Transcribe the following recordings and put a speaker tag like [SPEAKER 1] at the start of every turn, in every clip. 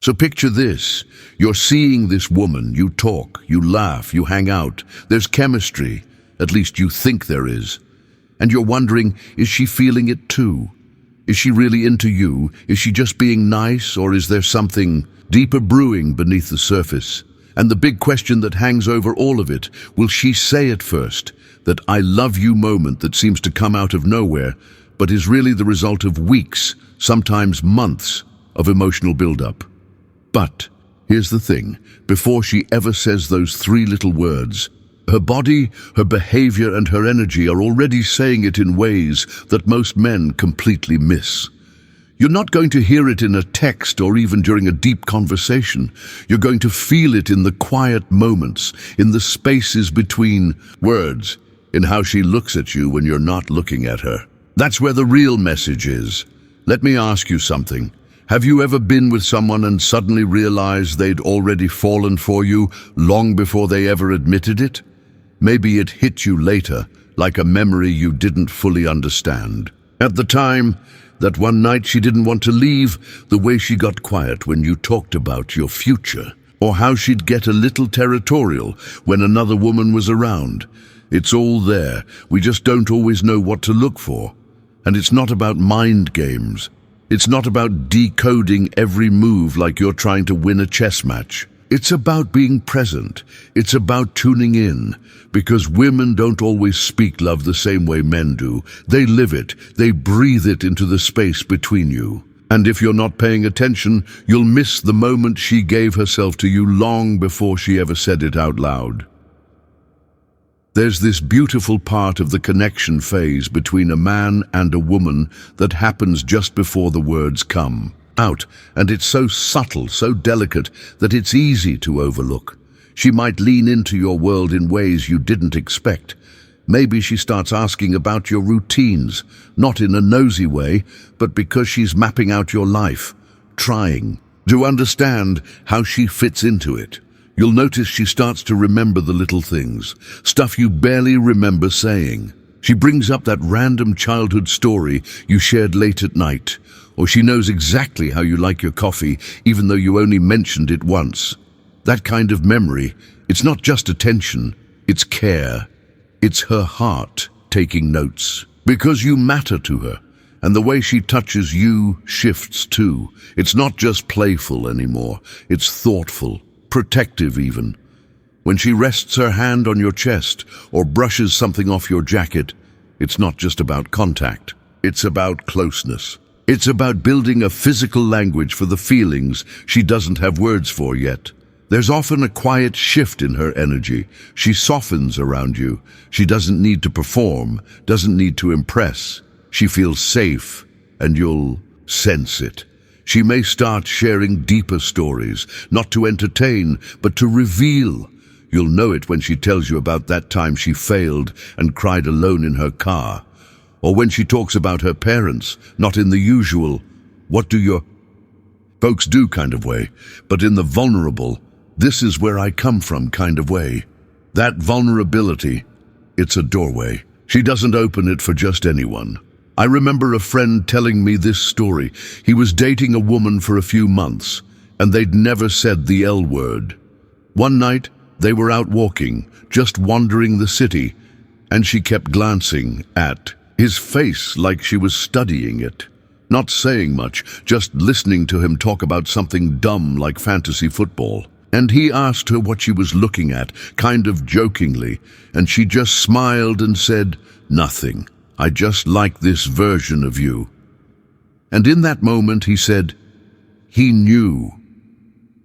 [SPEAKER 1] So picture this. You're seeing this woman, you talk, you laugh, you hang out. There's chemistry, at least you think there is. And you're wondering, is she feeling it too? Is she really into you? Is she just being nice, or is there something deeper brewing beneath the surface? And the big question that hangs over all of it, will she say it first? That "I love you" moment that seems to come out of nowhere, but is really the result of weeks, sometimes months, of emotional build-up. But here's the thing, before she ever says those three little words, her body, her behavior, and her energy are already saying it in ways that most men completely miss. You're not going to hear it in a text or even during a deep conversation. You're going to feel it in the quiet moments, in the spaces between words, in how she looks at you when you're not looking at her. That's where the real message is. Let me ask you something. Have you ever been with someone and suddenly realized they'd already fallen for you long before they ever admitted it? Maybe it hit you later, like a memory you didn't fully understand. At the time, that one night she didn't want to leave, the way she got quiet when you talked about your future, or how she'd get a little territorial when another woman was around. It's all there. We just don't always know what to look for. And it's not about mind games. It's not about decoding every move like you're trying to win a chess match. It's about being present. It's about tuning in. Because women don't always speak love the same way men do. They live it. They breathe it into the space between you. And if you're not paying attention, you'll miss the moment she gave herself to you long before she ever said it out loud. There's this beautiful part of the connection phase between a man and a woman that happens just before the words come out, and it's so subtle, so delicate, that it's easy to overlook. She might lean into your world in ways you didn't expect. Maybe she starts asking about your routines, not in a nosy way, but because she's mapping out your life, trying to understand how she fits into it. You'll notice she starts to remember the little things, stuff you barely remember saying. She brings up that random childhood story you shared late at night, or she knows exactly how you like your coffee, even though you only mentioned it once. That kind of memory, it's not just attention, it's care. It's her heart taking notes, because you matter to her, and the way she touches you shifts too. It's not just playful anymore, it's thoughtful. Protective even. When she rests her hand on your chest or brushes something off your jacket, it's not just about contact. It's about closeness. It's about building a physical language for the feelings she doesn't have words for yet. There's often a quiet shift in her energy. She softens around you. She doesn't need to perform, doesn't need to impress. She feels safe, and you'll sense it. She may start sharing deeper stories, not to entertain, but to reveal. You'll know it when she tells you about that time she failed and cried alone in her car. Or when she talks about her parents, not in the usual, "What do your folks do" kind of way, but in the vulnerable, "This is where I come from" kind of way. That vulnerability, it's a doorway. She doesn't open it for just anyone. I remember a friend telling me this story. He was dating a woman for a few months, and they'd never said the L word. One night, they were out walking, just wandering the city, and she kept glancing at his face like she was studying it. Not saying much, just listening to him talk about something dumb like fantasy football. And he asked her what she was looking at, kind of jokingly, and she just smiled and said, "Nothing. I just like this version of you." And in that moment, he said, he knew.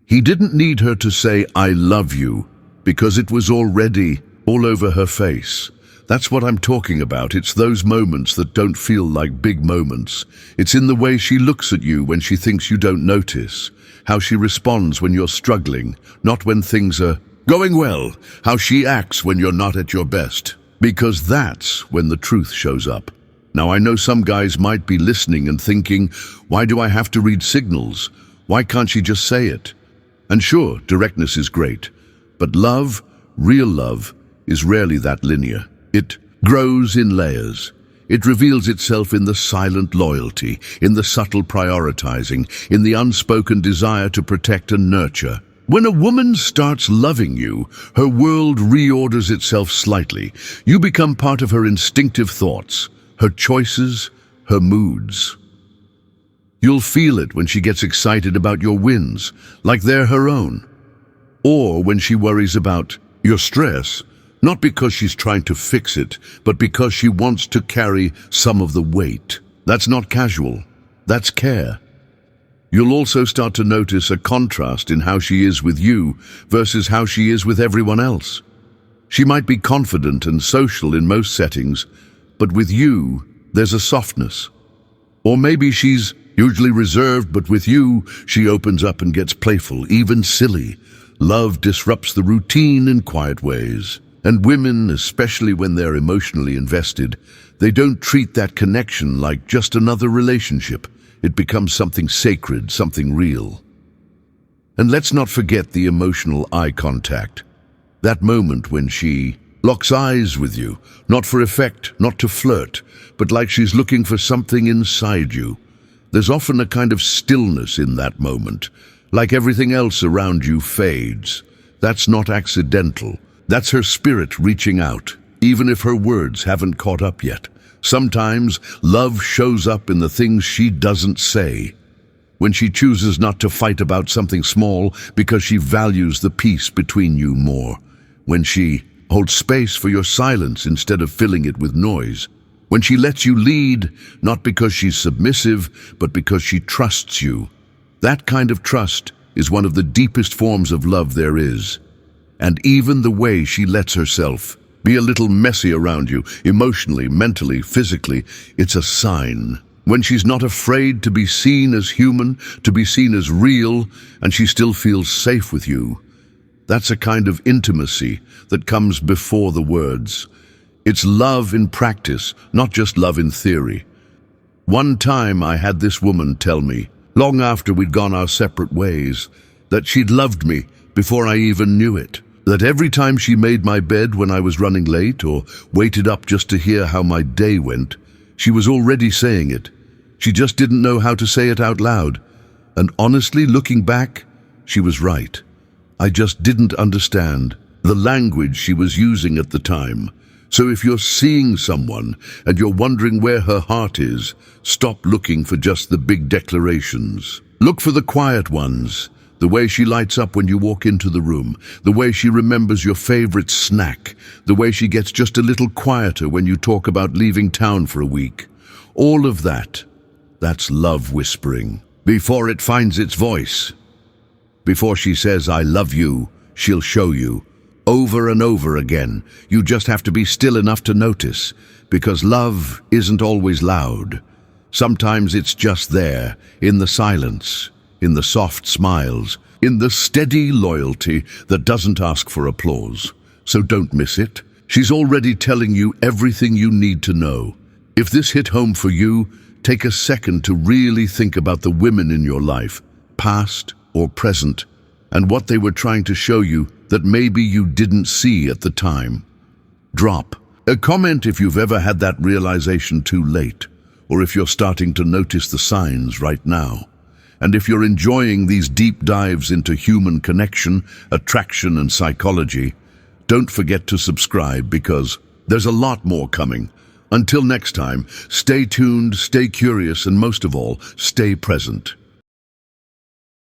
[SPEAKER 1] He didn't need her to say, "I love you," because it was already all over her face. That's what I'm talking about. It's those moments that don't feel like big moments. It's in the way she looks at you when she thinks you don't notice, how she responds when you're struggling, not when things are going well, how she acts when you're not at your best. Because that's when the truth shows up. Now, I know some guys might be listening and thinking, why do I have to read signals? Why can't she just say it? And sure, directness is great, but love, real love, is rarely that linear. It grows in layers. It reveals itself in the silent loyalty, in the subtle prioritizing, in the unspoken desire to protect and nurture. When a woman starts loving you, her world reorders itself slightly. You become part of her instinctive thoughts, her choices, her moods. You'll feel it when she gets excited about your wins, like they're her own. Or when she worries about your stress, not because she's trying to fix it, but because she wants to carry some of the weight. That's not casual. That's care. You'll also start to notice a contrast in how she is with you versus how she is with everyone else. She might be confident and social in most settings, but with you, there's a softness. Or maybe she's usually reserved, but with you, she opens up and gets playful, even silly. Love disrupts the routine in quiet ways. And women, especially when they're emotionally invested, they don't treat that connection like just another relationship. It becomes something sacred, something real. And let's not forget the emotional eye contact. That moment when she locks eyes with you, not for effect, not to flirt, but like she's looking for something inside you. There's often a kind of stillness in that moment, like everything else around you fades. That's not accidental. That's her spirit reaching out, even if her words haven't caught up yet. Sometimes love shows up in the things she doesn't say. When she chooses not to fight about something small because she values the peace between you more. When she holds space for your silence instead of filling it with noise. When she lets you lead, not because she's submissive, but because she trusts you. That kind of trust is one of the deepest forms of love there is. And even the way she lets herself be a little messy around you, emotionally, mentally, physically, it's a sign. When she's not afraid to be seen as human, to be seen as real, and she still feels safe with you. That's a kind of intimacy that comes before the words. It's love in practice, not just love in theory. One time I had this woman tell me, long after we'd gone our separate ways, that she'd loved me before I even knew it. That every time she made my bed when I was running late or waited up just to hear how my day went, she was already saying it. She just didn't know how to say it out loud. And honestly, looking back, she was right. I just didn't understand the language she was using at the time. So if you're seeing someone and you're wondering where her heart is, stop looking for just the big declarations. Look for the quiet ones. The way she lights up when you walk into the room, the way she remembers your favorite snack, the way she gets just a little quieter when you talk about leaving town for a week. All of that, that's love whispering. Before it finds its voice. Before she says, I love you, she'll show you. Over and over again. You just have to be still enough to notice, because love isn't always loud. Sometimes it's just there, in the silence. In the soft smiles, in the steady loyalty that doesn't ask for applause. So don't miss it. She's already telling you everything you need to know. If this hit home for you, take a second to really think about the women in your life, past or present, and what they were trying to show you that maybe you didn't see at the time. Drop a comment if you've ever had that realization too late, or if you're starting to notice the signs right now. And if you're enjoying these deep dives into human connection, attraction, and psychology, don't forget to subscribe because there's a lot more coming. Until next time, stay tuned, stay curious, and most of all, stay present.